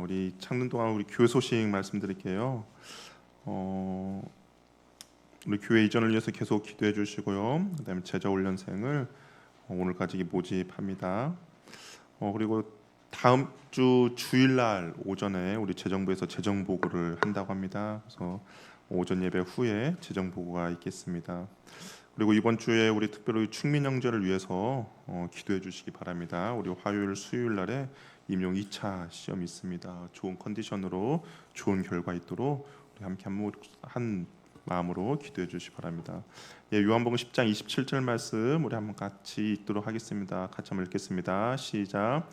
우리 창든 동안 우리 교회 소식 말씀드릴게요. 우리 교회 이전을 위해서 계속 기도해 주시고요. 그다음에 제자 훈련생을 오늘까지 모집합니다. 그리고 다음 주 주일날 오전에 우리 재정부에서 재정 보고를 한다고 합니다. 그래서 오전 예배 후에 재정 보고가 있겠습니다. 그리고 이번 주에 우리 특별히 충민 형제를 위해서 기도해 주시기 바랍니다. 우리 화요일 수요일 날에 임용 2차 시험이 있습니다. 좋은 컨디션으로 좋은 결과 있도록 우리 함께 한 마음으로 기도해 주시기 바랍니다. 예, 요한복음 10장 27절 말씀 우리 한번 같이 읽도록 하겠습니다. 같이 한번 읽겠습니다. 시작.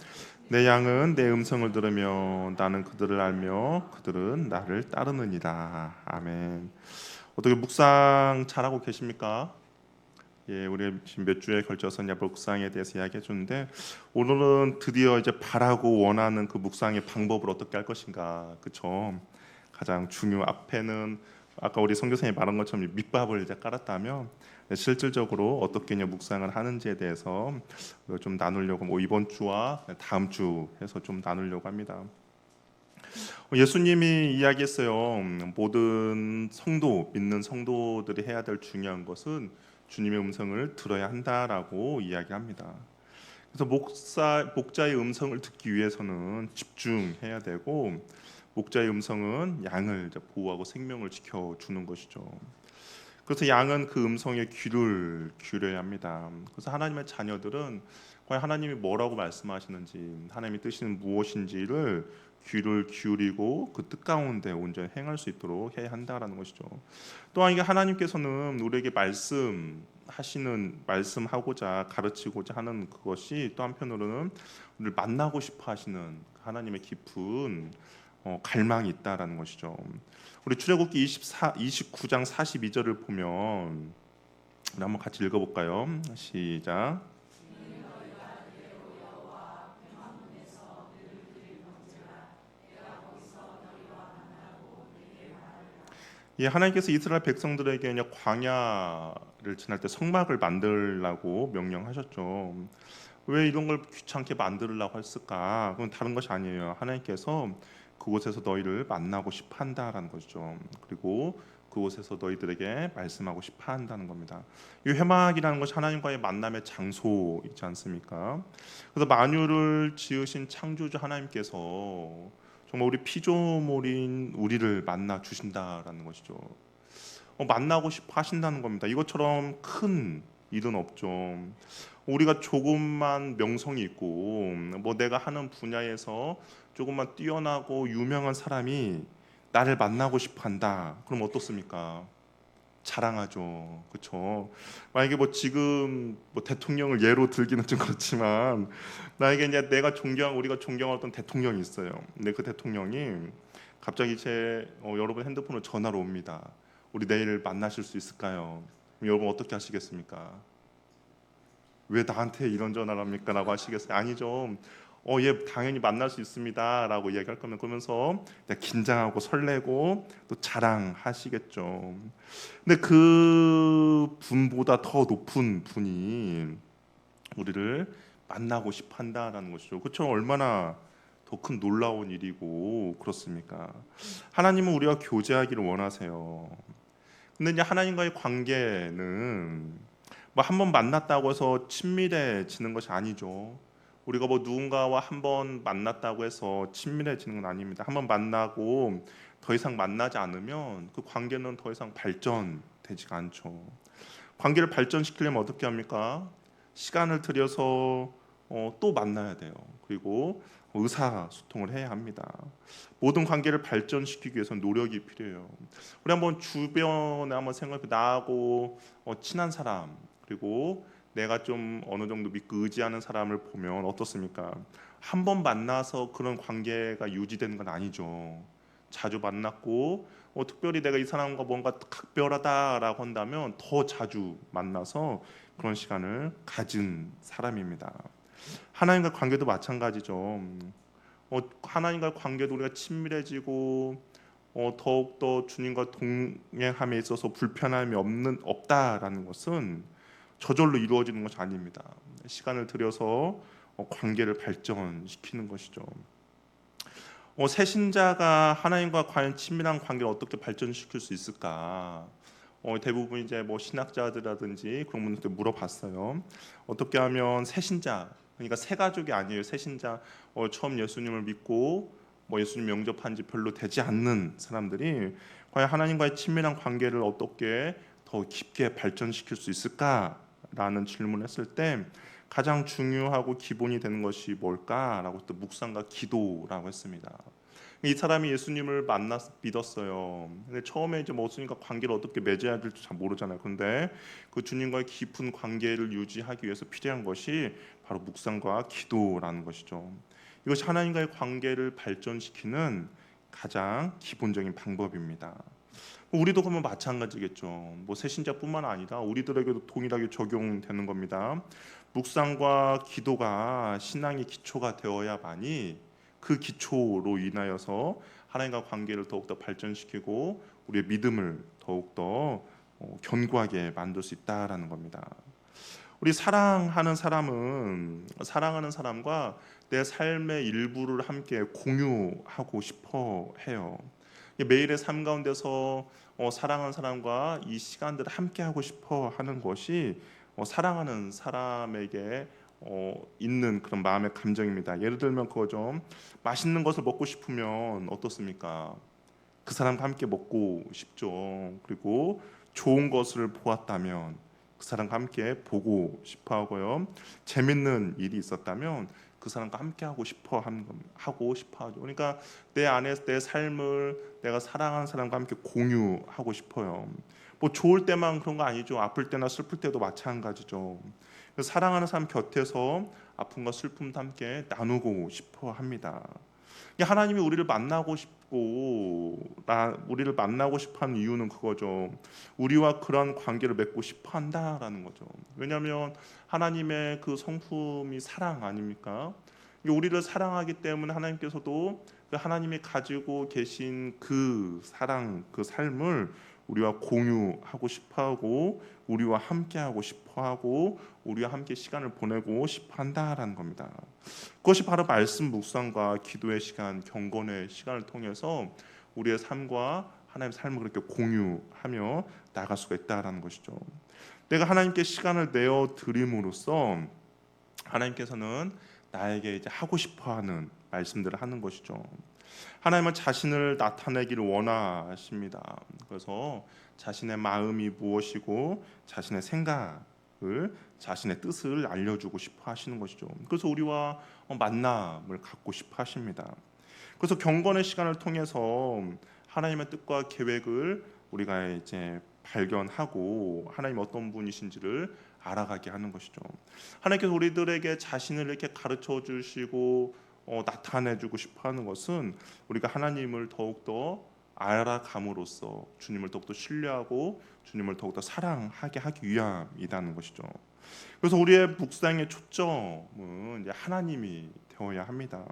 내 양은 내 음성을 들으며 나는 그들을 알며 그들은 나를 따르느니라. 아멘. 어떻게 묵상 잘하고 계십니까? 예, 우리 지금 몇 주에 걸쳐서 이제 묵상에 대해서 이야기해 줬는데 오늘은 드디어 이제 바라고 원하는 그 묵상의 방법을 어떻게 할 것인가, 그렇죠? 가장 앞에는 아까 우리 선교사님이 말한 것처럼 밑밥을 이제 깔았다면 실질적으로 어떻게 묵상을 하는지에 대해서 좀 나누려고 이번 주와 다음 주 해서 좀 나누려고 합니다. 예수님이 이야기했어요. 모든 믿는 성도들이 해야 될 중요한 것은 주님의 음성을 들어야 한다라고 이야기합니다. 그래서 목자의 음성을 듣기 위해서는 집중해야 되고, 목자의 음성은 양을 보호하고 생명을 지켜주는 것이죠. 그래서 양은 그 음성에 귀를 기울여야 합니다. 그래서 하나님의 자녀들은 과연 하나님이 뭐라고 말씀하시는지, 하나님의 뜻은 무엇인지를 귀를 기울이고 그 뜻 가운데 온전히 행할 수 있도록 해야 한다라는 것이죠. 또한 이게 하나님께서는 우리에게 말씀하고자 가르치고자 하는 그것이 또 한편으로는 우리를 만나고 싶어 하시는 하나님의 깊은 갈망이 있다라는 것이죠. 우리 출애굽기 29장 42절을 보면 우리 한번 같이 읽어볼까요? 시작. 예, 하나님께서 이스라엘 백성들에게 그냥 광야를 지날 때 성막을 만들라고 명령하셨죠. 왜 이런 걸 귀찮게 만들려고 했을까? 그건 다른 것이 아니에요. 하나님께서 그곳에서 너희를 만나고 싶어 한다라는 것이죠. 그리고 그곳에서 너희들에게 말씀하고 싶어 한다는 겁니다. 이 회막이라는 것이 하나님과의 만남의 장소이지 않습니까? 그래서 만유를 지으신 창조주 하나님께서 정말 우리 피조물인 우리를 만나 주신다라는 것이죠. 만나고 싶어 하신다는 겁니다. 이것처럼 큰 일은 없죠. 우리가 조금만 명성이 있고 뭐 내가 하는 분야에서 조금만 뛰어나고 유명한 사람이 나를 만나고 싶어 한다. 그럼 어떻습니까? 자랑하죠. 그렇죠? 만약에 뭐 지금 뭐 대통령을 예로 들기는 좀 그렇지만 나에게 이제 우리가 존경하는 어떤 대통령이 있어요. 근데 그 대통령이 갑자기 여러분 핸드폰으로 전화로 옵니다. 우리 내일 만나실 수 있을까요? 그럼 여러분 어떻게 하시겠습니까? 왜 나한테 이런 전화를 합니까? 라고 하시겠어요? 아니죠. 예, 당연히 만날 수 있습니다 라고 이야기할 거면 그러면서 긴장하고 설레고 또 자랑하시겠죠. 근데 그 분보다 더 높은 분이 우리를 만나고 싶어 한다라는 것이죠. 그렇죠? 얼마나 더 큰 놀라운 일이고 그렇습니까? 하나님은 우리와 교제하기를 원하세요. 근데 이제 하나님과의 관계는 뭐 한 번 만났다고 해서 친밀해지는 것이 아니죠. 우리가 뭐 누군가와 한 번 만났다고 해서 친밀해지는 건 아닙니다. 한 번 만나고 더 이상 만나지 않으면 그 관계는 더 이상 발전되지가 않죠. 관계를 발전시키려면 어떻게 합니까? 시간을 들여서 또 만나야 돼요. 그리고 의사소통을 해야 합니다. 모든 관계를 발전시키기 위해서 노력이 필요해요. 우리 한번 주변에 한번 생각해, 나하고 친한 사람, 그리고 내가 좀 어느 정도 믿고 의지하는 사람을 보면 어떻습니까? 한 번 만나서 그런 관계가 유지되는 건 아니죠. 자주 만났고 특별히 내가 이 사람과 뭔가 각별하다라고 한다면 더 자주 만나서 그런 시간을 가진 사람입니다. 하나님과 관계도 마찬가지죠. 하나님과 관계도 우리가 친밀해지고 더욱더 주님과 동행함에 있어서 불편함이 없다라는 것은 저절로 이루어지는 것이 아닙니다. 시간을 들여서 관계를 발전시키는 것이죠. 새 신자가 하나님과 과연 친밀한 관계를 어떻게 발전시킬 수 있을까? 대부분 이제 뭐 신학자들이라든지 그런 분들한테 물어봤어요. 어떻게 하면 새 신자, 그러니까 새 가족이 아니에요. 새 신자, 처음 예수님을 믿고 뭐 예수님 영접한 지 별로 되지 않는 사람들이 과연 하나님과의 친밀한 관계를 어떻게 더 깊게 발전시킬 수 있을까라는 질문을 했을 때 가장 중요하고 기본이 되는 것이 뭘까라고 또 묵상과 기도라고 했습니다. 이 사람이 예수님을 믿었어요. 근데 처음에 이제 뭐 예수님과 관계를 어떻게 맺어야 될지 잘 모르잖아요. 근데 그 주님과의 깊은 관계를 유지하기 위해서 필요한 것이 바로 묵상과 기도라는 것이죠. 이것이 하나님과의 관계를 발전시키는 가장 기본적인 방법입니다. 우리도 그러면 마찬가지겠죠. 뭐 새신자뿐만 아니라 우리들에게도 동일하게 적용되는 겁니다. 묵상과 기도가 신앙의 기초가 되어야만이 그 기초로 인하여서 하나님과 관계를 더욱더 발전시키고 우리의 믿음을 더욱더 견고하게 만들 수 있다라는 겁니다. 우리 사랑하는 사람과 내 삶의 일부를 함께 공유하고 싶어 해요. 매일의 삶 가운데서 사랑하는 사람과 이 시간들을 함께 하고 싶어 하는 것이 사랑하는 사람에게 있는 그런 마음의 감정입니다. 예를 들면 그거 좀 맛있는 것을 먹고 싶으면 어떻습니까? 그 사람과 함께 먹고 싶죠. 그리고 좋은 것을 보았다면 그 사람과 함께 보고 싶어 하고요. 재밌는 일이 있었다면 그 사람과 함께 하고 싶어 하죠. 그러니까 내 안에 내 삶을 내가 사랑하는 사람과 함께 공유하고 싶어요. 뭐 좋을 때만 그런 거 아니죠. 아플 때나 슬플 때도 마찬가지죠. 사랑하는 사람 곁에서 아픔과 슬픔도 함께 나누고 싶어 합니다. 하나님이 우리를 만나고 싶어하는 이유는 그거죠. 우리와 그런 관계를 맺고 싶어한다라는 거죠. 왜냐하면 하나님의 그 성품이 사랑 아닙니까? 우리를 사랑하기 때문에 하나님께서도 그 하나님이 가지고 계신 그 사랑, 그 삶을 우리와 공유하고 싶어하고 우리와 함께하고 싶어하고 우리와 함께 시간을 보내고 싶어한다라는 겁니다. 그것이 바로 말씀 묵상과 기도의 시간, 경건의 시간을 통해서 우리의 삶과 하나님의 삶을 그렇게 공유하며 나아갈 수가 있다라는 것이죠. 내가 하나님께 시간을 내어 드림으로써 하나님께서는 나에게 이제 하고 싶어하는 말씀들을 하는 것이죠. 하나님은 자신을 나타내기를 원하십니다. 그래서 자신의 마음이 무엇이고 자신의 생각을 자신의 뜻을 알려주고 싶어 하시는 것이죠. 그래서 우리와 만남을 갖고 싶어 하십니다. 그래서 경건의 시간을 통해서 하나님의 뜻과 계획을 우리가 이제 발견하고 하나님 어떤 분이신지를 알아가게 하는 것이죠. 하나님께서 우리들에게 자신을 이렇게 가르쳐 주시고 나타내주고 싶어하는 것은 우리가 하나님을 더욱더 알아감으로써 주님을 더욱더 신뢰하고 주님을 더욱더 사랑하게 하기 위함이라는 것이죠. 그래서 우리의 묵상의 초점은 이제 하나님이 되어야 합니다.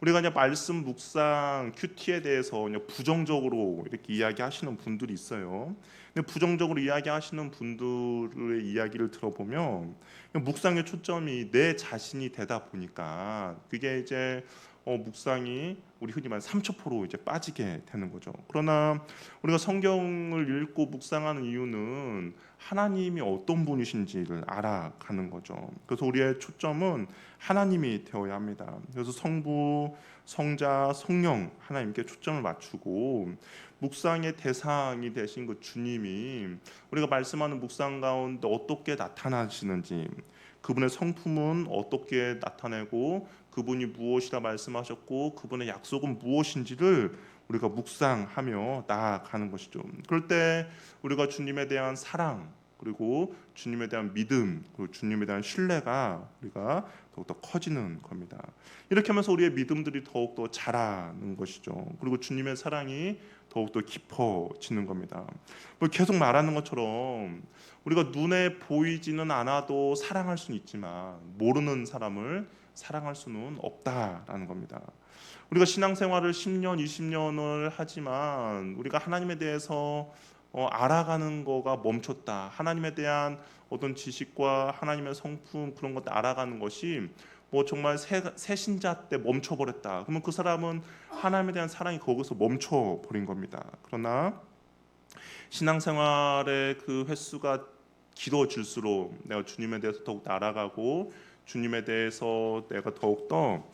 우리가 이제 말씀 묵상 큐티에 대해서 그냥 부정적으로 이렇게 이야기하시는 분들이 있어요. 근데 부정적으로 이야기하시는 분들의 이야기를 들어보면 묵상의 초점이 내 자신이 되다 보니까 그게 이제 묵상이 우리 흔히 말하는 삼초포로 이제 빠지게 되는 거죠. 그러나 우리가 성경을 읽고 묵상하는 이유는 하나님이 어떤 분이신지를 알아가는 거죠. 그래서 우리의 초점은 하나님이 되어야 합니다. 그래서 성부, 성자, 성령 하나님께 초점을 맞추고 묵상의 대상이 되신 그 주님이 우리가 말씀하는 묵상 가운데 어떻게 나타나시는지 그분의 성품은 어떻게 나타내고 그분이 무엇이라 말씀하셨고 그분의 약속은 무엇인지를 우리가 묵상하며 나아가는 것이죠. 그럴 때 우리가 주님에 대한 사랑 그리고 주님에 대한 믿음 그리고 주님에 대한 신뢰가 우리가 더욱더 커지는 겁니다. 이렇게 하면서 우리의 믿음들이 더욱더 자라는 것이죠. 그리고 주님의 사랑이 더욱더 깊어지는 겁니다. 뭐 계속 말하는 것처럼 우리가 눈에 보이지는 않아도 사랑할 수는 있지만 모르는 사람을 사랑할 수는 없다라는 겁니다. 우리가 신앙생활을 10년, 20년을 하지만 우리가 하나님에 대해서 알아가는 거가 멈췄다. 하나님에 대한 어떤 지식과 하나님의 성품 그런 것들 알아가는 것이 뭐 정말 새신자 때 멈춰버렸다. 그러면 그 사람은 하나님에 대한 사랑이 거기서 멈춰버린 겁니다. 그러나 신앙생활의 그 횟수가 길어질수록 내가 주님에 대해서 더욱 알아가고 주님에 대해서 내가 더욱더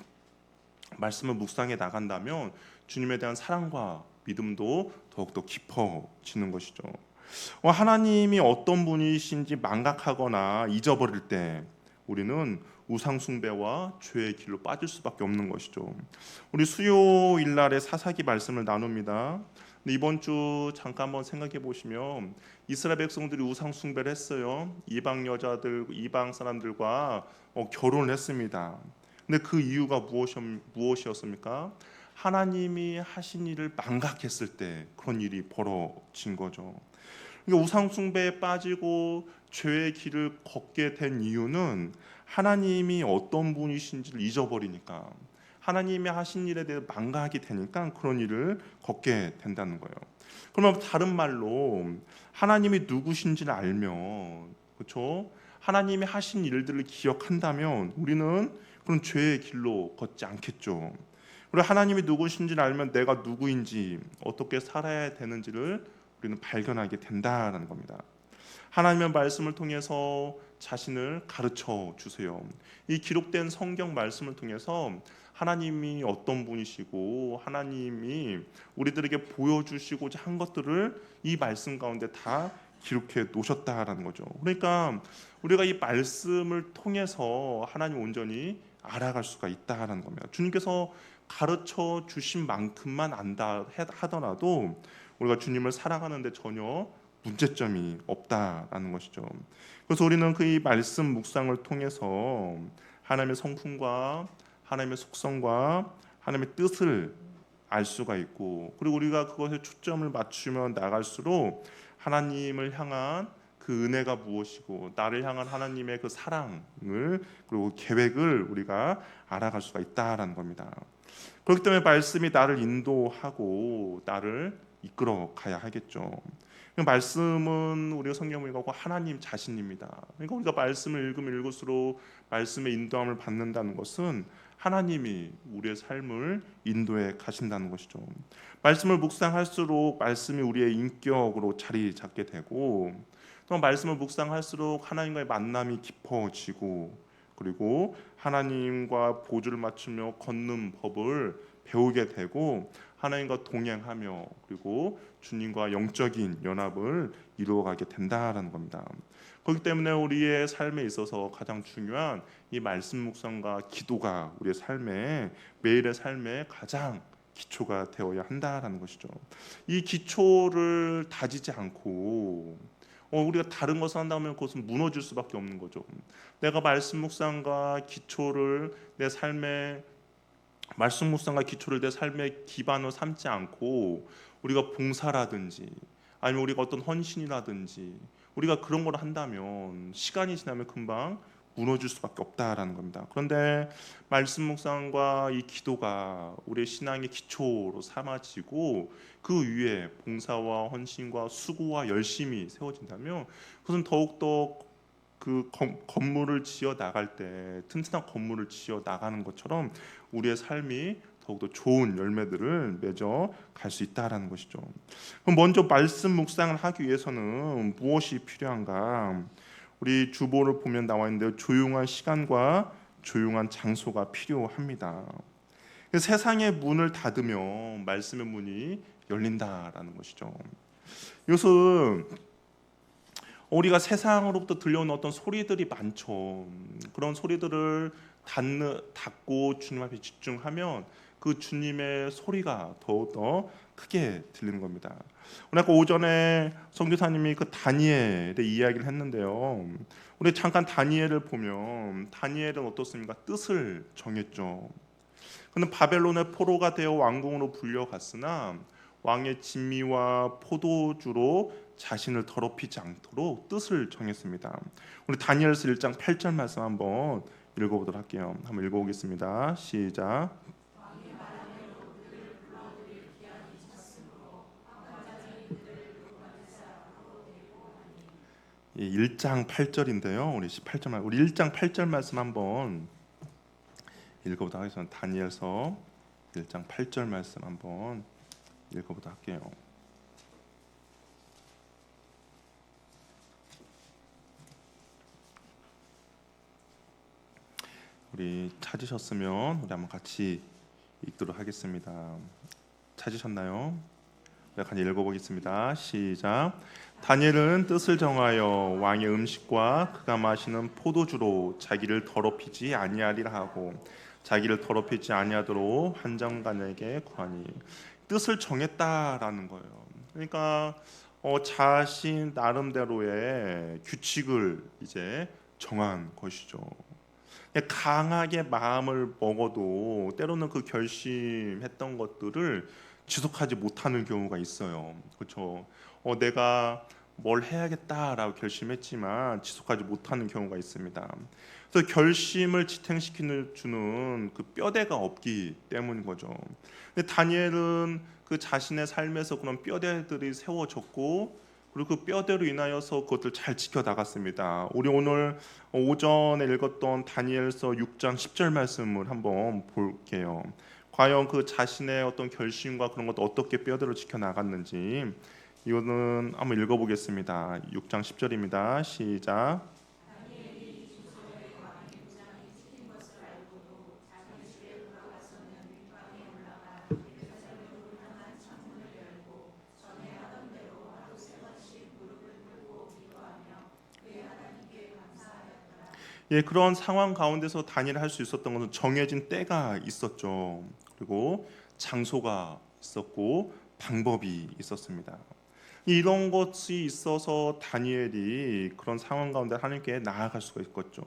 말씀을 묵상해 나간다면 주님에 대한 사랑과 믿음도 더욱더 깊어지는 것이죠. 하나님이 어떤 분이신지 망각하거나 잊어버릴 때 우리는 우상 숭배와 죄의 길로 빠질 수밖에 없는 것이죠. 우리 수요일 날에 사사기 말씀을 나눕니다. 근데 이번 주 잠깐 한번 생각해 보시면 이스라엘 백성들이 우상 숭배를 했어요. 이방 여자들, 이방 사람들과 결혼을 했습니다. 근데 그 이유가 무엇이었습니까? 하나님이 하신 일을 망각했을 때 그런 일이 벌어진 거죠. 그러니까 우상 숭배에 빠지고 죄의 길을 걷게 된 이유는 하나님이 어떤 분이신지를 잊어버리니까, 하나님이 하신 일에 대해 망각이 되니까 그런 일을 걷게 된다는 거예요. 그러면 다른 말로 하나님이 누구신지를 알면, 그렇죠? 하나님이 하신 일들을 기억한다면 우리는 그런 죄의 길로 걷지 않겠죠. 그리고 하나님이 누구신지를 알면 내가 누구인지 어떻게 살아야 되는지를 우리는 발견하게 된다는 겁니다. 하나님의 말씀을 통해서 자신을 가르쳐 주세요. 이 기록된 성경 말씀을 통해서 하나님이 어떤 분이시고 하나님이 우리들에게 보여주시고자 한 것들을 이 말씀 가운데 다 기록해 놓으셨다라는 거죠. 그러니까 우리가 이 말씀을 통해서 하나님 온전히 알아갈 수가 있다라는 겁니다. 주님께서 가르쳐 주신 만큼만 안다 하더라도 우리가 주님을 살아가는데 전혀 문제점이 없다라는 것이죠. 그래서 우리는 그 이 말씀 묵상을 통해서 하나님의 성품과 하나님의 속성과 하나님의 뜻을 알 수가 있고, 그리고 우리가 그것에 초점을 맞추며 나갈수록 하나님을 향한 그 은혜가 무엇이고 나를 향한 하나님의 그 사랑을 그리고 계획을 우리가 알아갈 수가 있다라는 겁니다. 그렇기 때문에 말씀이 나를 인도하고 나를 이끌어 가야 하겠죠. 말씀은 우리가 성경을 읽고 하나님 자신입니다. 그러니까 우리가 말씀을 읽으면 읽을수록 말씀의 인도함을 받는다는 것은 하나님이 우리의 삶을 인도해 가신다는 것이죠. 말씀을 묵상할수록 말씀이 우리의 인격으로 자리 잡게 되고, 또 말씀을 묵상할수록 하나님과의 만남이 깊어지고, 그리고 하나님과 보조를 맞추며 걷는 법을 배우게 되고 하나님과 동행하며 그리고 주님과 영적인 연합을 이루어가게 된다라는 겁니다. 그렇기 때문에 우리의 삶에 있어서 가장 중요한 이 말씀 묵상과 기도가 우리의 삶에 매일의 삶에 가장 기초가 되어야 한다라는 것이죠. 이 기초를 다지지 않고 우리가 다른 것을 한다면 그것은 무너질 수밖에 없는 거죠. 내가 말씀 묵상과 기초를 내 삶에 말씀 묵상과 기초를 내 삶의 기반으로 삼지 않고 우리가 봉사라든지 아니면 우리가 어떤 헌신이라든지 우리가 그런 걸 한다면 시간이 지나면 금방 무너질 수밖에 없다라는 겁니다. 그런데 말씀 묵상과 이 기도가 우리의 신앙의 기초로 삼아지고 그 위에 봉사와 헌신과 수고와 열심이 세워진다면 그것은 더욱더 그 건물을 지어 나갈 때 튼튼한 건물을 지어 나가는 것처럼 우리의 삶이 더욱더 좋은 열매들을 맺어 갈 수 있다라는 것이죠. 그럼 먼저 말씀 묵상을 하기 위해서는 무엇이 필요한가? 우리 주보를 보면 나와 있는데요. 조용한 시간과 조용한 장소가 필요합니다. 세상의 문을 닫으면 말씀의 문이 열린다라는 것이죠. 이것은 우리가 세상으로부터 들려오는 어떤 소리들이 많죠. 그런 소리들을 닫고 주님 앞에 집중하면 그 주님의 소리가 더욱더 크게 들리는 겁니다. 오늘 아까 오전에 선교사님이 그 다니엘의 이야기를 했는데요. 우리 잠깐 다니엘을 보면 다니엘은 어떻습니까? 뜻을 정했죠. 그는 바벨론의 포로가 되어 왕궁으로 불려갔으나 왕의 진미와 포도주로 자신을 더럽히지 않도록 뜻을 정했습니다. 우리 다니엘서 1장 8절 말씀 한번 읽어보도록 할게요. 한번 읽어보겠습니다. 시작. 1장 8절인데요. 우리 18절 우리 1장 8절 말씀 한번 읽어보도록 하겠습니다. 다니엘서 1장 8절 말씀 한번 읽어보도록 할게요. 우리 찾으셨으면 우리 한번 같이 읽도록 하겠습니다. 찾으셨나요? 우리 같이 읽어보겠습니다. 시작. 다니엘은 뜻을 정하여 왕의 음식과 그가 마시는 포도주로 자기를 더럽히지 아니하리라 하고 자기를 더럽히지 아니하도록 환장관에게 구하니. 뜻을 정했다라는 거예요. 그러니까 자신 나름대로의 규칙을 이제 정한 것이죠. 강하게 마음을 먹어도 때로는 그 결심했던 것들을 지속하지 못하는 경우가 있어요. 그렇죠? 내가 뭘 해야겠다라고 결심했지만 지속하지 못하는 경우가 있습니다. 그래서 결심을 지탱시키는 주는 그 뼈대가 없기 때문인 거죠. 근데 다니엘은 그 자신의 삶에서 그런 뼈대들이 세워졌고 그리고 그 뼈대로 인하여서 그것을 잘 지켜나갔습니다. 우리 오늘 오전에 읽었던 다니엘서 6장 10절 말씀을 한번 볼게요. 과연 그 자신의 어떤 결심과 그런 것도 어떻게 뼈대로 지켜나갔는지 이거는 한번 읽어보겠습니다. 6장 10절입니다. 시작. 예, 그런 상황 가운데서 다니엘 할 수 있었던 것은 정해진 때가 있었죠. 그리고 장소가 있었고 방법이 있었습니다. 이런 것이 있어서 다니엘이 그런 상황 가운데 하나님께 나아갈 수가 있겠죠.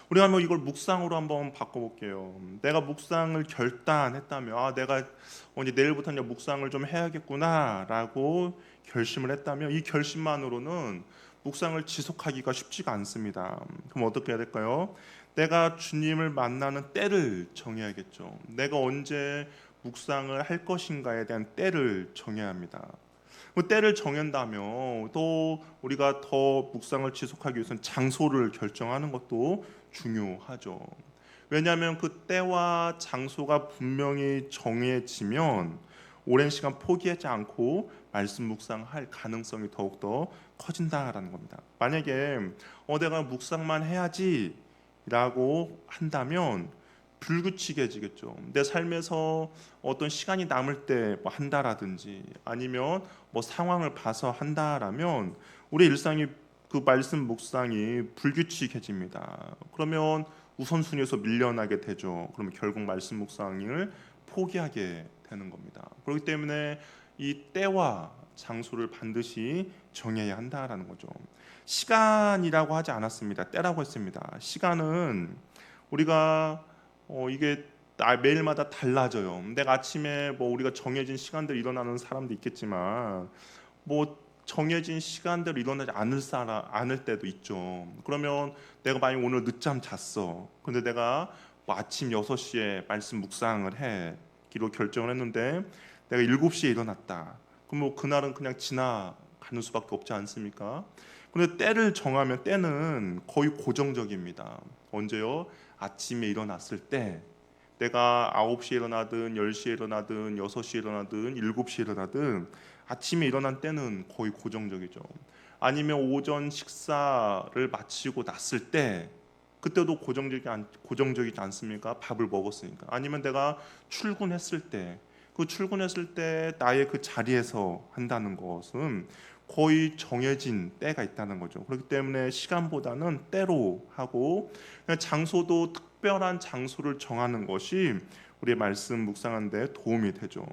우리가 한번 이걸 묵상으로 한번 바꿔볼게요. 내가 묵상을 결단했다면, 내가 이제 내일부터 이제 묵상을 좀 해야겠구나라고 결심을 했다면, 이 결심만으로는 묵상을 지속하기가 쉽지가 않습니다. 그럼 어떻게 해야 될까요? 내가 주님을 만나는 때를 정해야겠죠. 내가 언제 묵상을 할 것인가에 대한 때를 정해야 합니다. 그 때를 정한다면 또 우리가 더 묵상을 지속하기 위해서는 장소를 결정하는 것도 중요하죠. 왜냐하면 그 때와 장소가 분명히 정해지면 오랜 시간 포기하지 않고 말씀 묵상할 가능성이 더욱더 커진다라는 겁니다. 만약에 내가 묵상만 해야지라고 한다면 불규칙해지겠죠. 내 삶에서 어떤 시간이 남을 때 뭐 한다라든지 아니면 뭐 상황을 봐서 한다라면 우리 일상이 그 말씀 묵상이 불규칙해집니다. 그러면 우선순위에서 밀려나게 되죠. 그러면 결국 말씀 묵상을 포기하게 되는 겁니다. 그렇기 때문에 이 때와 장소를 반드시 정해야 한다라는 거죠. 시간이라고 하지 않았습니다. 때라고 했습니다. 시간은 우리가 이게 매일마다 달라져요. 내가 아침에 뭐 우리가 정해진 시간대로 일어나는 사람도 있겠지만 뭐 정해진 시간대로 일어나지 않을 때도 있죠. 그러면 내가 만약 오늘 늦잠 잤어. 근데 내가 뭐 아침 6시에 말씀 묵상을 기로 결정을 했는데 내가 7시에 일어났다. 그럼 뭐 그날은 그냥 지나가는 수밖에 없지 않습니까? 근데 때를 정하면 때는 거의 고정적입니다. 언제요? 아침에 일어났을 때 내가 9시에 일어나든 10시에 일어나든 6시에 일어나든 7시에 일어나든 아침에 일어난 때는 거의 고정적이죠. 아니면 오전 식사를 마치고 났을 때 그때도 고정적이지 않습니까? 밥을 먹었으니까. 아니면 내가 출근했을 때 그 출근했을 때 나의 그 자리에서 한다는 것은 거의 정해진 때가 있다는 거죠. 그렇기 때문에 시간보다는 때로 하고 장소도 특별한 장소를 정하는 것이 우리의 말씀 묵상하는 데 도움이 되죠.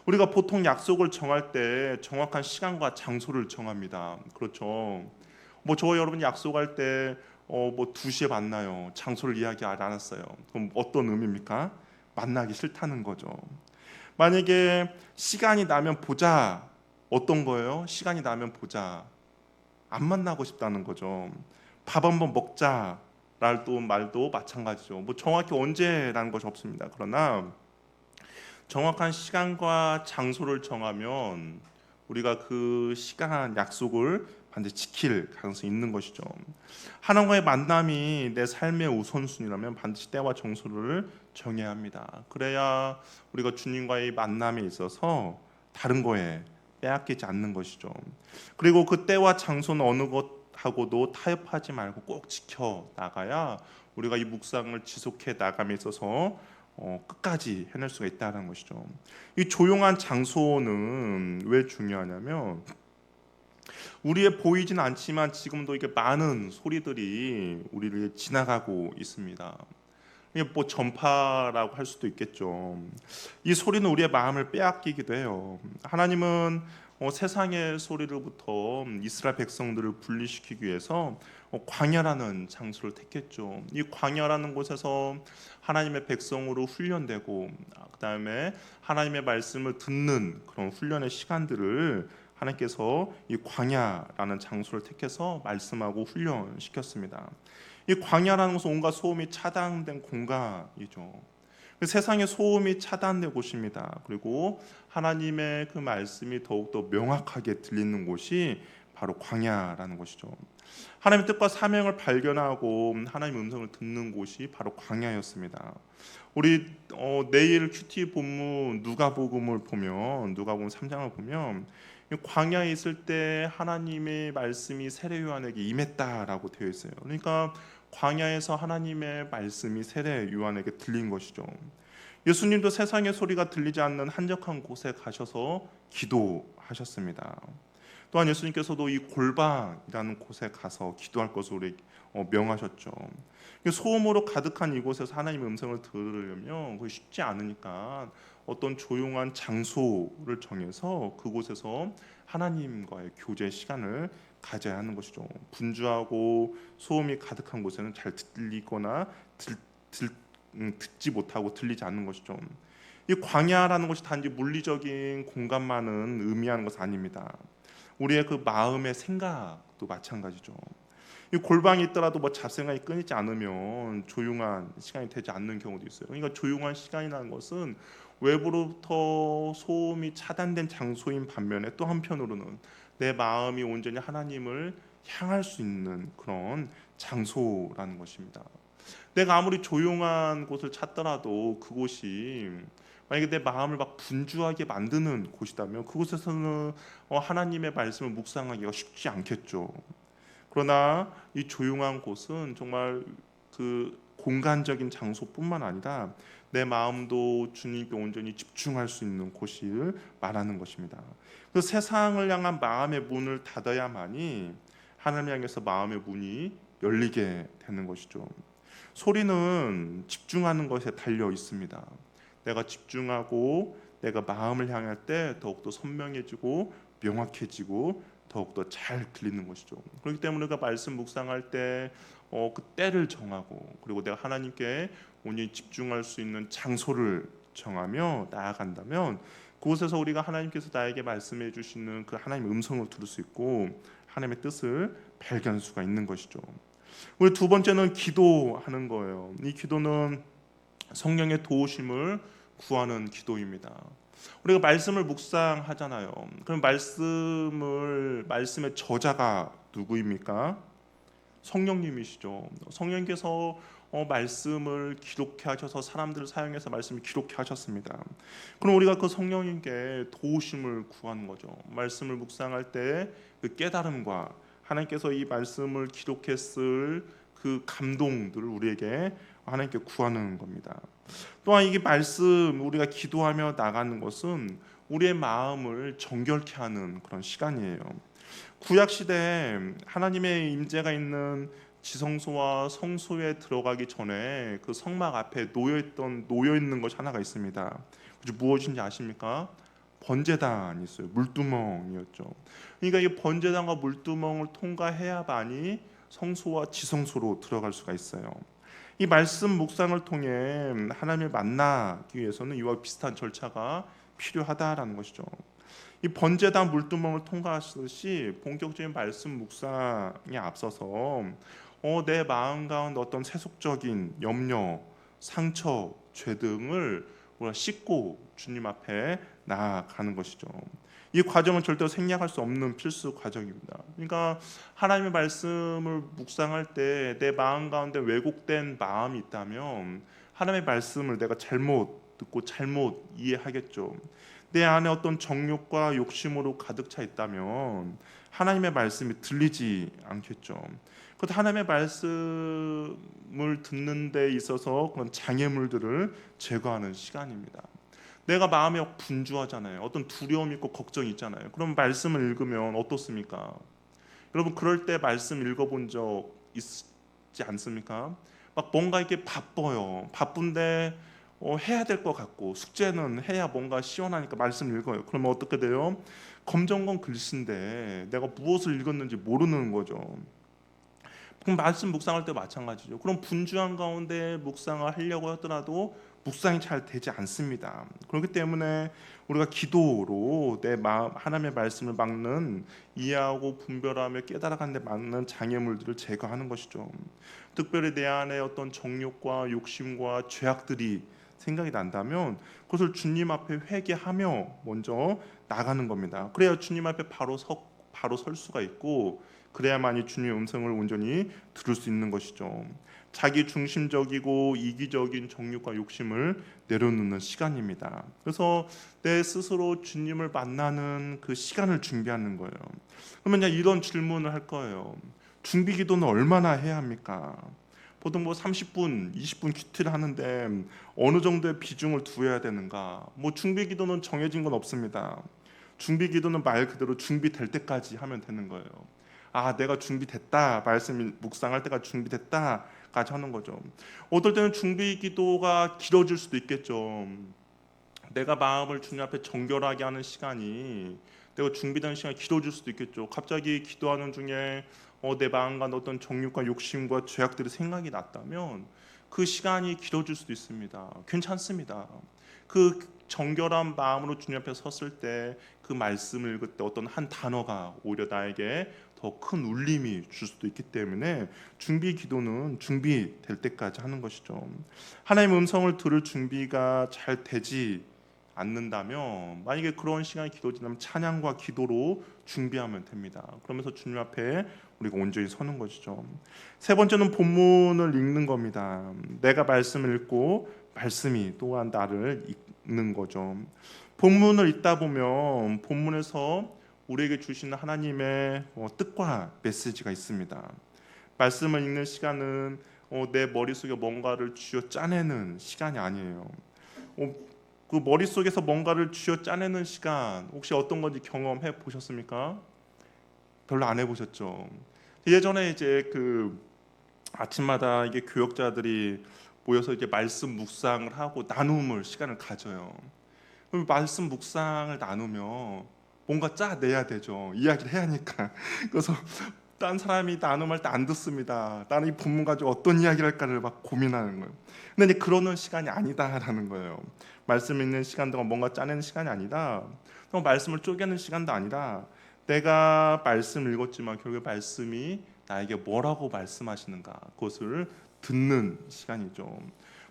우리가 보통 약속을 정할 때 정확한 시간과 장소를 정합니다. 그렇죠. 뭐 저와 여러분 약속할 때 뭐 2시에 만나요. 장소를 이야기 안 했어요. 그럼 어떤 의미입니까? 만나기 싫다는 거죠. 만약에 시간이 나면 보자. 어떤 거예요? 시간이 나면 보자. 안 만나고 싶다는 거죠. 밥 한번 먹자. 말도 마찬가지죠. 뭐 정확히 언제라는 것이 없습니다. 그러나 정확한 시간과 장소를 정하면 우리가 그 시간 약속을 반드시 지킬 가능성이 있는 것이죠. 하나님과의 만남이 내 삶의 우선순위라면 반드시 때와 장소를 정해야 합니다. 그래야 우리가 주님과의 만남에 있어서 다른 거에 빼앗기지 않는 것이죠. 그리고 그 때와 장소는 어느 것하고도 타협하지 말고 꼭 지켜 나가야 우리가 이 묵상을 지속해 나감에 있어서 끝까지 해낼 수가 있다는 것이죠. 이 조용한 장소는 왜 중요하냐면 우리의 보이진 않지만 지금도 이게 많은 소리들이 우리를 지나가고 있습니다. 이게 뭐 전파라고 할 수도 있겠죠. 이 소리는 우리의 마음을 빼앗기기도 해요. 하나님은 세상의 소리로부터 이스라엘 백성들을 분리시키기 위해서 광야라는 장소를 택했죠. 이 광야라는 곳에서 하나님의 백성으로 훈련되고 그다음에 하나님의 말씀을 듣는 그런 훈련의 시간들을 하나님께서 이 광야라는 장소를 택해서 말씀하고 훈련시켰습니다. 이 광야라는 것은 온갖 소음이 차단된 공간이죠. 세상의 소음이 차단된 곳입니다. 그리고 하나님의 그 말씀이 더욱더 명확하게 들리는 곳이 바로 광야라는 것이죠. 하나님의 뜻과 사명을 발견하고 하나님의 음성을 듣는 곳이 바로 광야였습니다. 우리 내일 큐티 본문 누가복음을 보면 누가복음 3장을 보면 광야에 있을 때 하나님의 말씀이 세례 요한에게 임했다라고 되어 있어요. 그러니까 광야에서 하나님의 말씀이 세례 요한에게 들린 것이죠. 예수님도 세상의 소리가 들리지 않는 한적한 곳에 가셔서 기도하셨습니다. 또한 예수님께서도 이 골방이라는 곳에 가서 기도할 것을 우리 명하셨죠. 소음으로 가득한 이곳에서 하나님의 음성을 들으려면 그게 쉽지 않으니까 어떤 조용한 장소를 정해서 그곳에서 하나님과의 교제 시간을 가져야 하는 것이죠. 분주하고 소음이 가득한 곳에는 잘 들리거나 듣지 못하고 들리지 않는 것이죠. 이 광야라는 것이 단지 물리적인 공간만은 의미하는 것은 아닙니다. 우리의 그 마음의 생각도 마찬가지죠. 이 골방이 있더라도 뭐 잡생각이 끊이지 않으면 조용한 시간이 되지 않는 경우도 있어요. 그러니까 조용한 시간이라는 것은 외부로부터 소음이 차단된 장소인 반면에 또 한편으로는 내 마음이 온전히 하나님을 향할 수 있는 그런 장소라는 것입니다. 내가 아무리 조용한 곳을 찾더라도 그곳이 만약에 내 마음을 막 분주하게 만드는 곳이라면 그곳에서는 하나님의 말씀을 묵상하기가 쉽지 않겠죠. 그러나 이 조용한 곳은 정말 그 공간적인 장소뿐만 아니라 내 마음도 주님께 온전히 집중할 수 있는 곳을 말하는 것입니다. 그 세상을 향한 마음의 문을 닫아야만이 하나님 향해서 마음의 문이 열리게 되는 것이죠. 소리는 집중하는 것에 달려 있습니다. 내가 집중하고 내가 마음을 향할 때 더욱더 선명해지고 명확해지고 더욱더 잘 들리는 것이죠. 그렇기 때문에 우리가 말씀 묵상할 때 그 때를 정하고 그리고 내가 하나님께 온전히 집중할 수 있는 장소를 정하며 나아간다면 그곳에서 우리가 하나님께서 나에게 말씀해 주시는 그 하나님의 음성을 들을 수 있고 하나님의 뜻을 발견할 수가 있는 것이죠. 우리 두 번째는 기도하는 거예요. 이 기도는 성령의 도우심을 구하는 기도입니다. 우리가 말씀을 묵상하잖아요. 그럼 말씀의 저자가 누구입니까? 성령님이시죠. 성령께서 말씀을 기록해 하셔서 사람들을 사용해서 말씀을 기록해 하셨습니다. 그럼 우리가 그 성령님께 도우심을 구하는 거죠. 말씀을 묵상할 때 그 깨달음과 하나님께서 이 말씀을 기록했을 그 감동들을 우리에게 하나님께 구하는 겁니다. 또한 이게 말씀 우리가 기도하며 나가는 것은 우리의 마음을 정결케 하는 그런 시간이에요. 구약 시대에 하나님의 임재가 있는 지성소와 성소에 들어가기 전에 그 성막 앞에 놓여 있는 것이 하나가 있습니다. 무엇인지 아십니까? 번제단이 있어요. 물두멍이었죠. 그러니까 이 번제단과 물두멍을 통과해야만이 성소와 지성소로 들어갈 수가 있어요. 이 말씀 묵상을 통해 하나님을 만나기 위해서는 이와 비슷한 절차가 필요하다라는 것이죠. 이 번제단 물두멍을 통과하듯이 본격적인 말씀 묵상에 앞서서 내 마음 가운데 어떤 세속적인 염려, 상처, 죄 등을 우리가 씻고 주님 앞에 나아가는 것이죠. 이 과정은 절대로 생략할 수 없는 필수 과정입니다. 그러니까 하나님의 말씀을 묵상할 때 내 마음 가운데 왜곡된 마음이 있다면 하나님의 말씀을 내가 잘못 듣고 잘못 이해하겠죠. 내 안에 어떤 정욕과 욕심으로 가득 차 있다면 하나님의 말씀이 들리지 않겠죠. 그 하나님의 말씀을 듣는 데 있어서 그런 장애물들을 제거하는 시간입니다. 내가 마음이 분주하잖아요. 어떤 두려움이 있고 걱정이 있잖아요. 그럼 말씀을 읽으면 어떻습니까? 여러분 그럴 때 말씀 읽어본 적 있지 않습니까? 막 뭔가 이렇게 바빠요. 바쁜데 해야 될 것 같고 숙제는 해야 뭔가 시원하니까 말씀 읽어요. 그러면 어떻게 돼요? 검정건 글씨인데 내가 무엇을 읽었는지 모르는 거죠. 그럼 말씀 묵상할 때 마찬가지죠. 그럼 분주한 가운데 묵상을 하려고 하더라도 묵상이 잘 되지 않습니다. 그렇기 때문에 우리가 기도로 내 마음 하나님의 말씀을 막는 이해하고 분별하며 깨달아가는 데 막는 장애물들을 제거하는 것이죠. 특별히 내 안에 어떤 정욕과 욕심과 죄악들이 생각이 난다면 그것을 주님 앞에 회개하며 먼저 나가는 겁니다. 그래야 주님 앞에 바로 설 수가 있고 그래야만이 주님의 음성을 온전히 들을 수 있는 것이죠. 자기 중심적이고 이기적인 정욕과 욕심을 내려놓는 시간입니다. 그래서 내 스스로 주님을 만나는 그 시간을 준비하는 거예요. 그러면 이런 질문을 할 거예요. 준비 기도는 얼마나 해야 합니까? 보통 30분, 20분 큐티를 하는데 어느 정도의 비중을 두어야 되는가? 준비 기도는 정해진 건 없습니다. 준비 기도는 말 그대로 준비될 때까지 하면 되는 거예요. 내가 준비됐다. 말씀 묵상할 때가 준비됐다까지 하는 거죠. 어떨 때는 준비 기도가 길어질 수도 있겠죠. 내가 마음을 주님 앞에 정결하게 하는 시간이 내가 준비된 시간이 길어질 수도 있겠죠. 갑자기 기도하는 중에 내 마음 가운데 어떤 정욕과 욕심과 죄악들이 생각이 났다면 그 시간이 길어질 수도 있습니다. 괜찮습니다. 그 정결한 마음으로 주님 앞에 섰을 때 그 말씀을 읽을 때 어떤 한 단어가 오히려 나에게 더 큰 울림이 줄 수도 있기 때문에 준비 기도는 준비될 때까지 하는 것이죠. 하나님의 음성을 들을 준비가 잘 되지 않는다면 만약에 그런 시간이 길어지면 찬양과 기도로 준비하면 됩니다. 그러면서 주님 앞에 우리가 온전히 서는 것이죠. 세 번째는 본문을 읽는 겁니다. 내가 말씀을 읽고 말씀이 또한 나를 읽는 거죠. 본문을 읽다 보면 본문에서 우리에게 주시는 하나님의 뜻과 메시지가 있습니다. 말씀을 읽는 시간은 내 머릿속에 뭔가를 쥐어 짜내는 시간이 아니에요. 그 머릿속에서 뭔가를 쥐어 짜내는 시간 혹시 어떤 건지 경험해 보셨습니까? 별로 안 해보셨죠. 예전에 이제 그 아침마다 이게 교역자들이 모여서 이제 말씀 묵상을 하고 나눔을 시간을 가져요. 그럼 말씀 묵상을 나누면 뭔가 짜내야 되죠. 이야기를 해야 하니까. 그래서 딴 사람이 나눔할 때 안 듣습니다. 나는 이 본문 가지고 어떤 이야기를 할까를 막 고민하는 거예요. 근데 이제 그러는 시간이 아니다라는 거예요. 말씀 읽는 시간 동안 뭔가 짜내는 시간이 아니다. 또 말씀을 쪼개는 시간도 아니다. 내가 말씀을 읽었지만 결국 말씀이 나에게 뭐라고 말씀하시는가 그것을 듣는 시간이죠.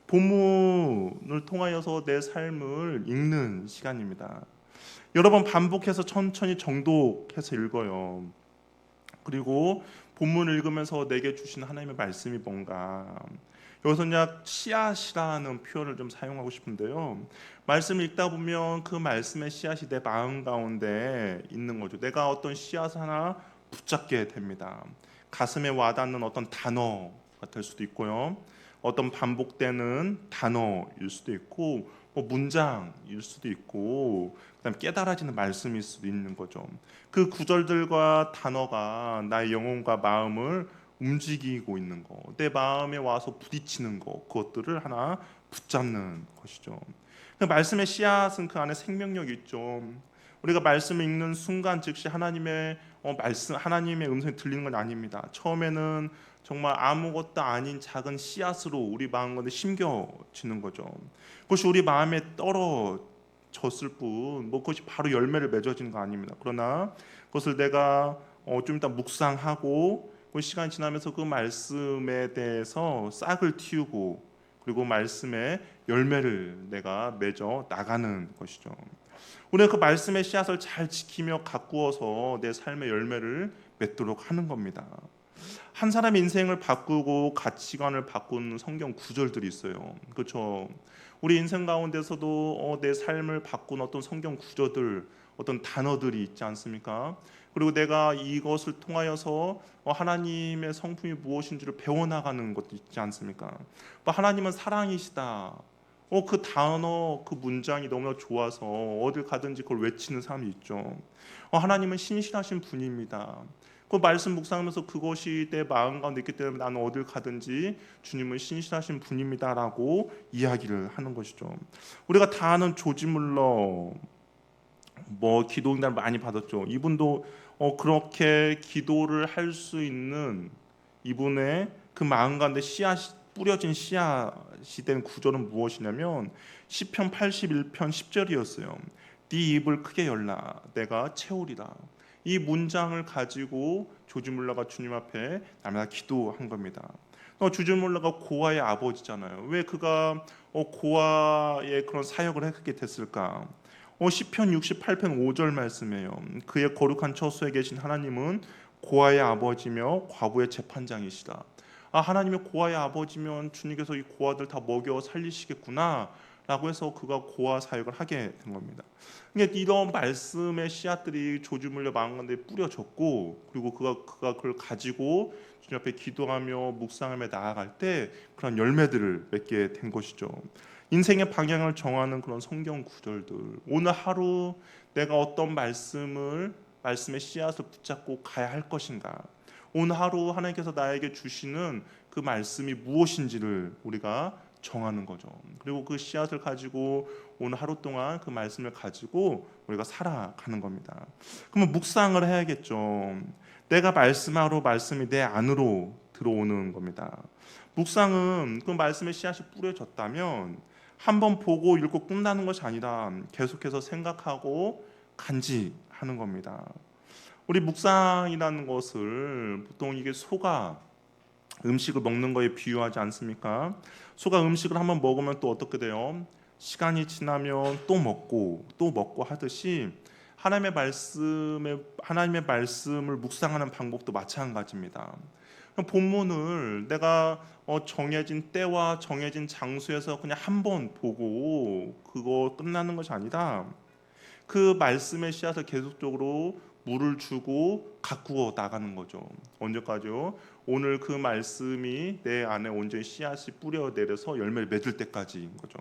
본문을 통하여서 내 삶을 읽는 시간입니다. 여러 번 반복해서 천천히 정독해서 읽어요. 그리고 본문을 읽으면서 내게 주신 하나님의 말씀이 뭔가 여기서 씨앗이라는 표현을 좀 사용하고 싶은데요. 말씀을 읽다 보면 그 말씀의 씨앗이 내 마음 가운데 있는 거죠. 내가 어떤 씨앗 하나 붙잡게 됩니다. 가슴에 와닿는 어떤 단어가 될 수도 있고요. 어떤 반복되는 단어일 수도 있고 문장일 수도 있고 그다음에 깨달아지는 말씀일 수도 있는 거죠. 그 구절들과 단어가 나의 영혼과 마음을 움직이고 있는 거, 내 마음에 와서 부딪히는 거, 그것들을 하나 붙잡는 것이죠. 그 말씀의 씨앗은 그 안에 생명력이 있죠. 우리가 말씀을 읽는 순간 즉시 하나님의 하나님의 음성이 들리는 건 아닙니다. 처음에는 정말 아무것도 아닌 작은 씨앗으로 우리 마음 가운데 심겨지는 거죠. 그것이 우리 마음에 떨어졌을 뿐, 그것이 바로 열매를 맺어지는 거 아닙니다. 그러나 그것을 내가 좀 이따 묵상하고 그 시간이 지나면서 그 말씀에 대해서 싹을 틔우고 그리고 말씀의 열매를 내가 맺어 나가는 것이죠. 우리가 그 말씀의 씨앗을 잘 지키며 가꾸어서 내 삶의 열매를 맺도록 하는 겁니다. 한 사람의 인생을 바꾸고 가치관을 바꾸는 성경 구절들이 있어요. 그렇죠? 우리 인생 가운데서도 내 삶을 바꾼 어떤 성경 구절들, 어떤 단어들이 있지 않습니까? 그리고 내가 이것을 통하여서 하나님의 성품이 무엇인지를 배워나가는 것도 있지 않습니까? 하나님은 사랑이시다. 그 단어, 그 문장이 너무나 좋아서 어딜 가든지 그걸 외치는 사람이 있죠. 하나님은 신실하신 분입니다. 그 말씀 묵상하면서 그것이 내 마음 가운데 있기 때문에 나는 어딜 가든지 주님은 신실하신 분입니다라고 이야기를 하는 것이죠. 우리가 다 아는 조지 물러 기도응답 많이 받았죠. 이분도 그렇게 기도를 할 수 있는 이분의 그 마음 가운데 씨앗이 뿌려진 씨앗이 된 구절은 무엇이냐면 시편 81편 10절이었어요. 네 입을 크게 열라 내가 채우리라. 이 문장을 가지고 조지 물러가 주님 앞에 날마다 기도한 겁니다. 조지 물러가 고아의 아버지잖아요. 왜 그가 고아의 그런 사역을 하게 됐을까? 시편 68편 5절 말씀이에요. 그의 거룩한 처소에 계신 하나님은 고아의 아버지며 과부의 재판장이시다. 하나님의 고아의 아버지면 주님께서 이 고아들 다 먹여 살리시겠구나 라고 해서 그가 고아 사역을 하게 된 겁니다. 그러니까 이런 말씀의 씨앗들이 조지 물러 마음 가운데 뿌려졌고, 그리고 그가 그걸 가지고 주님 앞에 기도하며 묵상하며 나아갈 때 그런 열매들을 맺게 된 것이죠. 인생의 방향을 정하는 그런 성경 구절들, 오늘 하루 내가 어떤 말씀의 씨앗을 붙잡고 가야 할 것인가, 오늘 하루 하나님께서 나에게 주시는 그 말씀이 무엇인지를 우리가 정하는 거죠. 그리고 그 씨앗을 가지고 오늘 하루 동안 그 말씀을 가지고 우리가 살아가는 겁니다. 그러면 묵상을 해야겠죠. 내가 말씀하러 말씀이 내 안으로 들어오는 겁니다. 묵상은 그 말씀의 씨앗이 뿌려졌다면 한번 보고 읽고 끝나는 것이 아니라 계속해서 생각하고 간직하는 겁니다. 우리 묵상이라는 것을 보통 이게 소가 음식을 먹는 거에 비유하지 않습니까? 소가 음식을 한번 먹으면 또 어떻게 돼요? 시간이 지나면 또 먹고 하듯이 하나님의 말씀을 묵상하는 방법도 마찬가지입니다. 본문을 내가 정해진 때와 정해진 장소에서 그냥 한 번 보고 그거 끝나는 것이 아니라 그 말씀의 씨앗을 계속적으로 물을 주고 가꾸어 나가는 거죠. 언제까지요? 오늘 그 말씀이 내 안에 온전히 씨앗이 뿌려 내려서 열매를 맺을 때까지인 거죠.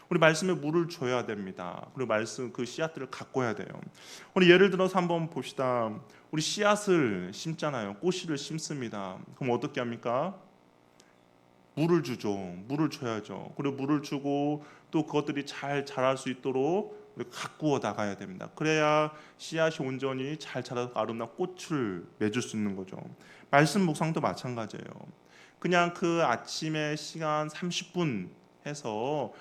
우리 말씀에 물을 줘야 됩니다. 그리고 말씀 그 씨앗들을 가꿔야 돼요. 우리 예를 들어서 한번 봅시다. 우리 씨앗을 심잖아요. 꽃씨를 심습니다. 그럼 어떻게 합니까? 물을 주죠. 물을 줘야죠. 그리고 물을 주고 또 그것들이 잘 자랄 수 있도록 가꾸어 나가야 됩니다. 그래야 씨앗이 온전히 잘 자라서 아름다운 꽃을 맺을 수 있는 거죠. 말씀 묵상도 마찬가지예요. 그냥 그 아침에 시간 30분 해서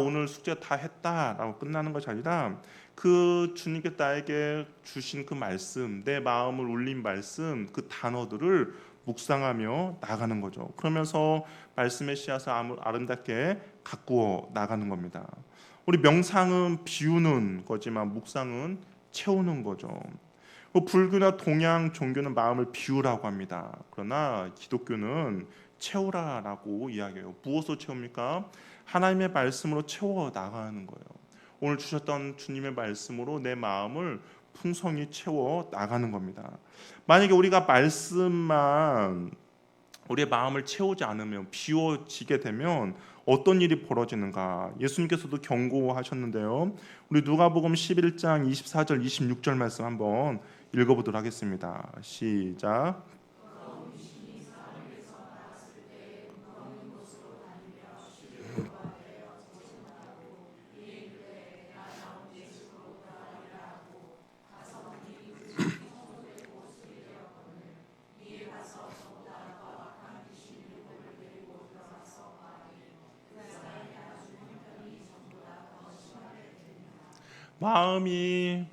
오늘 숙제 다 했다라고 끝나는 것이 아니라 그 주님께 나에게 주신 그 말씀, 내 마음을 울린 말씀, 그 단어들을 묵상하며 나가는 거죠. 그러면서 말씀의 씨앗을 아름답게 가꾸어 나가는 겁니다. 우리 명상은 비우는 거지만 묵상은 채우는 거죠. 불교나 동양 종교는 마음을 비우라고 합니다. 그러나 기독교는 채우라라고 이야기해요. 무엇으로 채웁니까? 하나님의 말씀으로 채워 나가는 거예요. 오늘 주셨던 주님의 말씀으로 내 마음을 풍성히 채워 나가는 겁니다. 만약에 우리가 말씀만 우리의 마음을 채우지 않으면 비워지게 되면 어떤 일이 벌어지는가? 예수님께서도 경고하셨는데요. 우리 누가복음 11장 24절 26절 말씀 한번 읽어보도록 하겠습니다. 시작.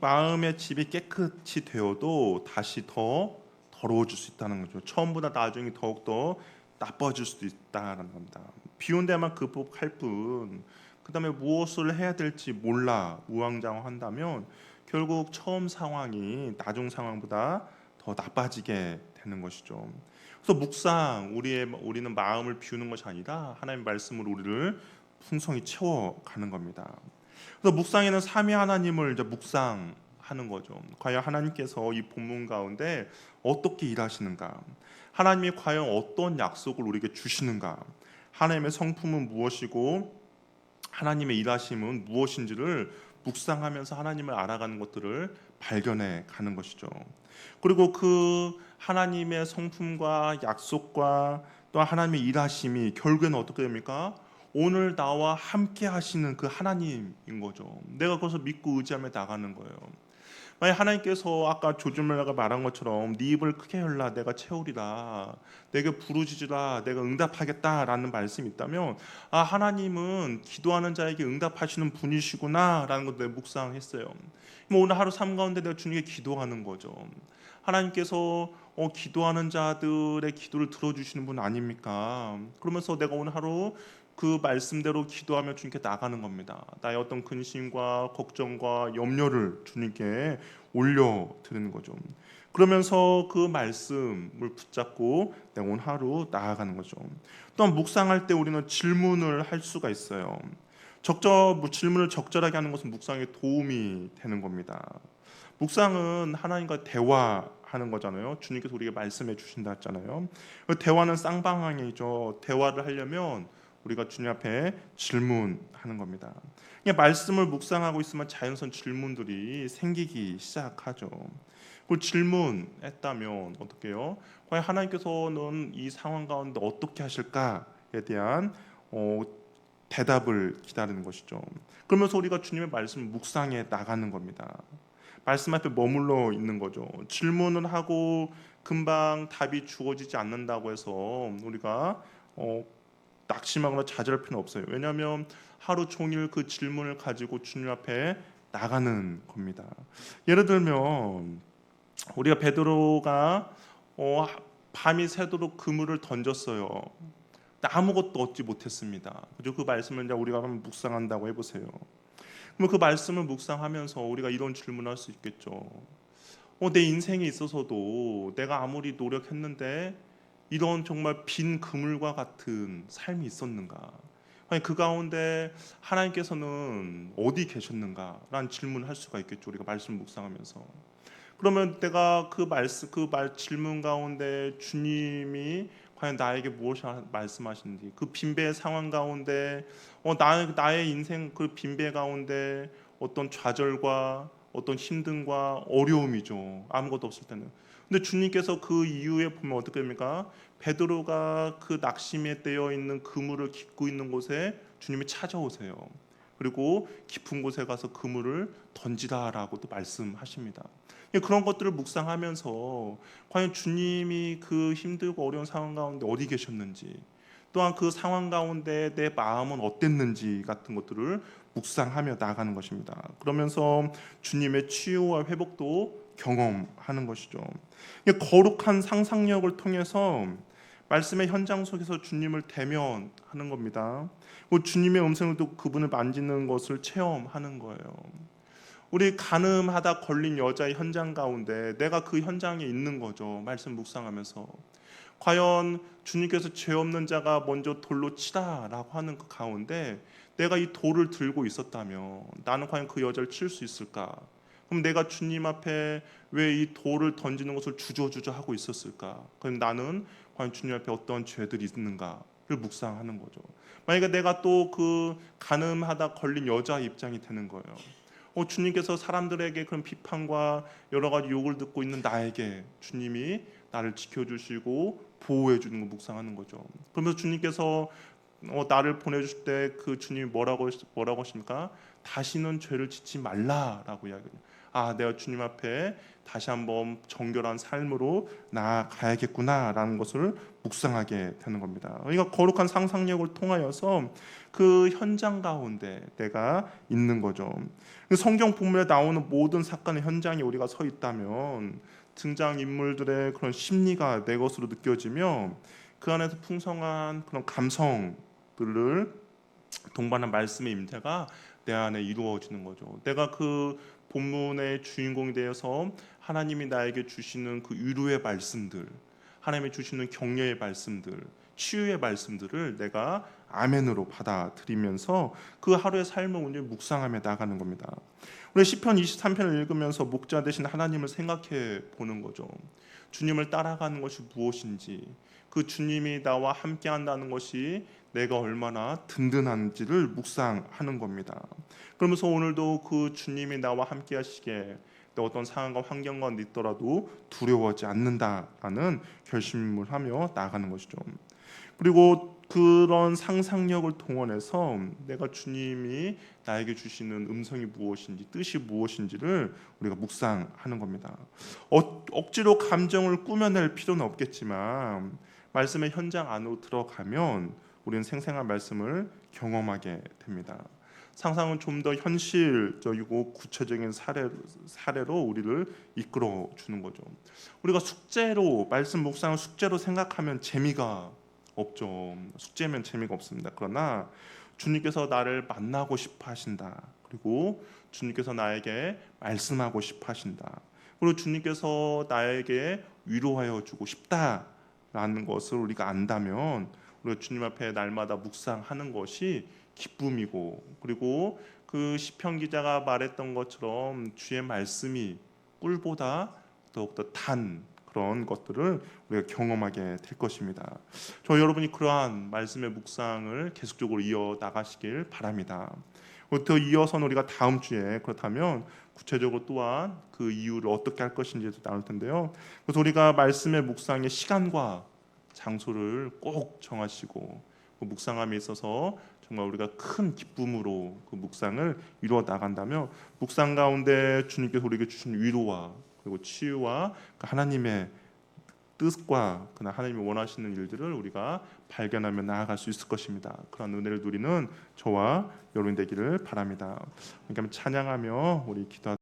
마음의 집이 깨끗이 되어도 다시 더 더러워질 수 있다는 거죠. 처음보다 나중에 더욱 더 나빠질 수도 있다는 겁니다. 비운 데만 극복할 뿐 그다음에 무엇을 해야 될지 몰라 우왕좌왕한다면 결국 처음 상황이 나중 상황보다 더 나빠지게 되는 것이죠. 그래서 묵상 우리는 마음을 비우는 것이 아니라 하나님의 말씀으로 우리를 풍성히 채워가는 겁니다. 그래서 묵상에는 삼위 하나님을 이제 묵상하는 거죠. 과연 하나님께서 이 본문 가운데 어떻게 일하시는가? 하나님이 과연 어떤 약속을 우리에게 주시는가? 하나님의 성품은 무엇이고 하나님의 일하심은 무엇인지를 묵상하면서 하나님을 알아가는 것들을 발견해 가는 것이죠. 그리고 그 하나님의 성품과 약속과 또 하나님의 일하심이 결국에는 어떻게 됩니까? 오늘 나와 함께 하시는 그 하나님인 거죠. 내가 그것을 믿고 의지하며 나가는 거예요. 만약 하나님께서 아까 조주멜라가 말한 것처럼 네 입을 크게 열라 내가 채우리라 내게 부르짖으라 내가 응답하겠다라는 말씀이 있다면 하나님은 기도하는 자에게 응답하시는 분이시구나라는 걸 내가 묵상했어요. 오늘 하루 삶 가운데 내가 주님께 기도하는 거죠. 하나님께서 기도하는 자들의 기도를 들어주시는 분 아닙니까? 그러면서 내가 오늘 하루 그 말씀대로 기도하며 주님께 나가는 겁니다. 나의 어떤 근심과 걱정과 염려를 주님께 올려 드리는 거죠. 그러면서 그 말씀을 붙잡고 내가 오늘 하루 나아가는 거죠. 또한 묵상할 때 우리는 질문을 할 수가 있어요. 질문을 적절하게 하는 것은 묵상에 도움이 되는 겁니다. 묵상은 하나님과 대화하는 거잖아요. 주님께서 우리에게 말씀해 주신다 했잖아요. 대화는 쌍방향이죠. 대화를 하려면 우리가 주님 앞에 질문하는 겁니다. 그냥 말씀을 묵상하고 있으면 자연스러운 질문들이 생기기 시작하죠. 그 질문했다면 어떻게 해요? 과연 하나님께서는 이 상황 가운데 어떻게 하실까에 대한 대답을 기다리는 것이죠. 그러면서 우리가 주님의 말씀을 묵상해 나가는 겁니다. 말씀 앞에 머물러 있는 거죠. 질문을 하고 금방 답이 주어지지 않는다고 해서 우리가 낙심하거나 좌절할 필요는 없어요. 왜냐하면 하루 종일 그 질문을 가지고 주님 앞에 나가는 겁니다. 예를 들면 우리가 베드로가 밤이 새도록 그물을 던졌어요. 아무것도 얻지 못했습니다. 그죠? 그 말씀을 이제 우리가 한번 묵상한다고 해보세요. 그럼 그 말씀을 묵상하면서 우리가 이런 질문할 수 있겠죠. 내 인생에 있어서도 내가 아무리 노력했는데 이런 정말 빈 그물과 같은 삶이 있었는가? 아니 그 가운데 하나님께서는 어디 계셨는가라는 질문을 할 수가 있겠죠. 우리가 말씀 묵상하면서. 그러면 내가 질문 가운데 주님이 과연 나에게 무엇을 말씀하시는지 그 빈배 상황 가운데 나의 인생 그 빈배 가운데 어떤 좌절과 어떤 힘듦과 어려움이죠. 아무것도 없을 때는. 근데 주님께서 그 이후에 보면 어떻게 됩니까? 베드로가 그 낙심에 떼어 있는 그물을 깃고 있는 곳에 주님이 찾아오세요. 그리고 깊은 곳에 가서 그물을 던지라라고도 말씀하십니다. 그런 것들을 묵상하면서 과연 주님이 그 힘들고 어려운 상황 가운데 어디 계셨는지 또한 그 상황 가운데 내 마음은 어땠는지 같은 것들을 묵상하며 나아가는 것입니다. 그러면서 주님의 치유와 회복도 경험하는 것이죠. 거룩한 상상력을 통해서 말씀의 현장 속에서 주님을 대면하는 겁니다. 주님의 음성을 듣고 그분을 만지는 것을 체험하는 거예요. 우리 가늠하다 걸린 여자의 현장 가운데 내가 그 현장에 있는 거죠. 말씀 묵상하면서 과연 주님께서 죄 없는 자가 먼저 돌로 치다라고 하는 그 가운데 내가 이 돌을 들고 있었다면 나는 과연 그 여자를 칠 수 있을까? 그럼 내가 주님 앞에 왜 이 돌을 던지는 것을 주저주저 하고 있었을까? 그럼 나는 과연 주님 앞에 어떤 죄들이 있는가를 묵상하는 거죠. 만약에 내가 또 그 간음하다 걸린 여자 입장이 되는 거예요. 주님께서 사람들에게 그런 비판과 여러 가지 욕을 듣고 있는 나에게 주님이 나를 지켜주시고 보호해 주는 거 묵상하는 거죠. 그러면서 주님께서 나를 보내주실 때 그 주님이 뭐라고 하십니까? 다시는 죄를 짓지 말라라고 이야기해요. 내가 주님 앞에 다시 한번 정결한 삶으로 나아가야겠구나라는 것을 묵상하게 되는 겁니다. 그러니까 거룩한 상상력을 통하여서 그 현장 가운데 내가 있는 거죠. 성경 본문에 나오는 모든 사건의 현장에 우리가 서 있다면 등장 인물들의 그런 심리가 내 것으로 느껴지며 그 안에서 풍성한 그런 감성들을 동반한 말씀의 임재가 내 안에 이루어지는 거죠. 내가 그 본문의 주인공이 되어서 하나님이 나에게 주시는 그 위로의 말씀들, 하나님이 주시는 격려의 말씀들, 치유의 말씀들을 내가 아멘으로 받아들이면서 그 하루의 삶을 오늘 묵상하며 나가는 겁니다. 우리 시편 23편을 읽으면서 목자 되신 하나님을 생각해 보는 거죠. 주님을 따라가는 것이 무엇인지, 그 주님이 나와 함께 한다는 것이 내가 얼마나 든든한지를 묵상하는 겁니다. 그러면서 오늘도 그 주님이 나와 함께 하시게 어떤 상황과 환경과 있더라도 두려워하지 않는다라는 결심을 하며 나아가는 것이죠. 그리고 그런 상상력을 동원해서 내가 주님이 나에게 주시는 음성이 무엇인지, 뜻이 무엇인지를 우리가 묵상하는 겁니다. 억지로 감정을 꾸며낼 필요는 없겠지만 말씀의 현장 안으로 들어가면 우리는 생생한 말씀을 경험하게 됩니다. 상상은 좀 더 현실적이고 구체적인 사례로 우리를 이끌어 주는 거죠. 우리가 숙제로 말씀 묵상을 숙제로 생각하면 재미가 없죠. 숙제면 재미가 없습니다. 그러나 주님께서 나를 만나고 싶어 하신다. 그리고 주님께서 나에게 말씀하고 싶어 하신다. 그리고 주님께서 나에게 위로하여 주고 싶다라는 것을 우리가 안다면 우리가 주님 앞에 날마다 묵상하는 것이 기쁨이고, 그리고 그 시편 기자가 말했던 것처럼 주의 말씀이 꿀보다 더욱더 단 그런 것들을 우리가 경험하게 될 것입니다. 저 여러분이 그러한 말씀의 묵상을 계속적으로 이어 나가시길 바랍니다. 더 이어서는 우리가 다음 주에 그렇다면 구체적으로 또한 그 이유를 어떻게 할 것인지도 나눌 텐데요. 그래서 우리가 말씀의 묵상의 시간과 장소를 꼭 정하시고 그 묵상함에 있어서 정말 우리가 큰 기쁨으로 그 묵상을 이루어 나간다면 묵상 가운데 주님께서 우리에게 주신 위로와 그리고 치유와 그 하나님의 뜻과 그나 하나님이 원하시는 일들을 우리가 발견하며 나아갈 수 있을 것입니다. 그런 은혜를 누리는 저와 여러분 되기를 바랍니다. 그러니까 찬양하며 우리 기도.